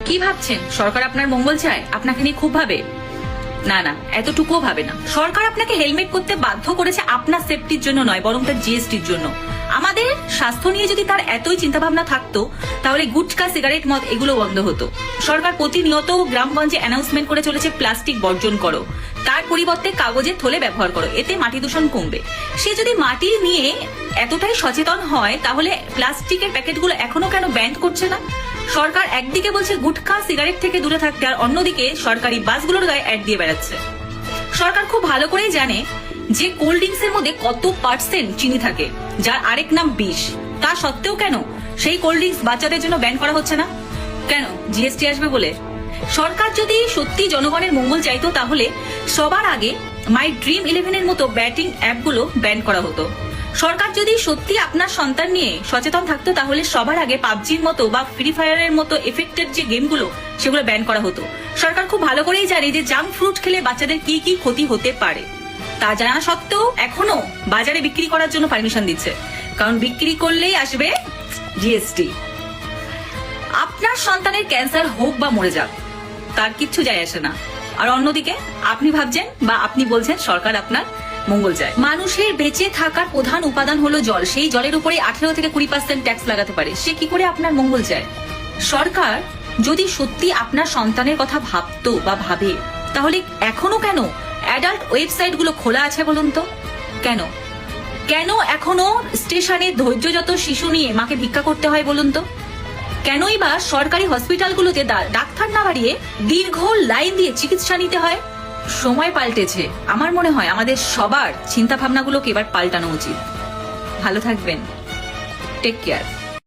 কি ভাবছেন সরকার আপনার মঙ্গল চায়, আপনাকে নিয়ে খুব ভাবে? না না, এতটুকুও ভাবে না। সরকার আপনাকে হেলমেট করতে বাধ্য করেছে আপনার সেফটির জন্য নয়, বরং তার জিএসটির জন্য। আমাদের স্বাস্থ্য নিয়ে যদি তার এতই চিন্তা ভাবনা থাকতো, তাহলে গুটখা, সিগারেট, মদ এগুলো বন্ধ হতো। সরকার প্রতিনিয়ত গ্রামগঞ্জে অ্যানাউন্সমেন্ট করে চলেছে প্লাস্টিক বর্জন করো, তার পরিবর্তে কাগজের থলে ব্যবহার করো, এতে মাটি দূষণ কমবে। সে যদি মাটি নিয়ে এতটাই সচেতন হয়, তাহলে প্লাস্টিকের প্যাকেটগুলো এখনো কেন ব্যান করছে না? সরকার একদিকে বলছে গুটখা, সিগারেট থেকে দূরে থাকতে, আর অন্যদিকে সরকারি বাসগুলোর গায়ে অ্যাড দিয়ে বেড়াচ্ছে। সরকার খুব ভালো করেই জানে যে কোল্ড ড্রিঙ্কস এর মধ্যে কত পার্সেন্ট চিনি থাকে, যার আরেক নাম বিষ। তা সত্ত্বেও কেন সেই কোল্ড ড্রিঙ্কস বাচ্চাদের জন্য ব্যান করা হচ্ছে না? কেন? জিএসটি আসবে বলে? সরকার যদি সত্যি জনগণের মঙ্গল চাইতো, তাহলে সবার আগে মাই ড্রিম 11 এর মতো ব্যাটিং অ্যাপগুলো ব্যান করা হতো। সরকার যদি সত্যি আপনার সন্তান নিয়ে সচেতন থাকতো, তাহলে সবার আগে পাবজির মতো বা ফ্রি ফায়ারের মতো এফেক্টেড যে গেমগুলো, সেগুলো ব্যান করা হতো। সরকার খুব ভালো করেই জানে যে জাঙ্ক ফ্রুট খেলে বাচ্চাদের কি কি ক্ষতি হতে পারে। তা জানা সত্ত্বেও এখনো বাজারে বিক্রি করার জন্য পারমিশন দিচ্ছে, কারণ বিক্রি করলেই আসবে জিএসটি। আপনার সন্তানের ক্যান্সার হোক বা মরে যাক, তার কিচ্ছু যায় আসে না। আর অন্যদিকে আপনি ভাবছেন বা আপনি বলছেন সরকার আপনার মঙ্গল চায়। মানুষের বেঁচে থাকার প্রধান উপাদান হলো জল। সেই জলের উপরে 18 থেকে 20% ট্যাক্স লাগাতে পারে। সে কি করে আপনার মঙ্গল চায়? সরকার যদি সত্যি আপনার সন্তানের কথা ভাবতো বা ভাবে, তাহলে এখনো কেন অ্যাডাল্ট ওয়েবসাইট গুলো খোলা আছে বলুন তো? কেন কেন এখনো স্টেশনে ধৈর্যযত শিশু নিয়ে মাকে ভিক্ষা করতে হয় বলুন তো? কেনই বা সরকারি হসপিটালগুলোতে ডাক্তার না বাড়িয়ে দীর্ঘ লাইন দিয়ে চিকিৎসা নিতে হয়? সময় পাল্টেছে। আমার মনে হয় আমাদের সবার চিন্তা ভাবনাগুলোকে এবার পাল্টানো উচিত। ভালো থাকবেন, টেক কেয়ার।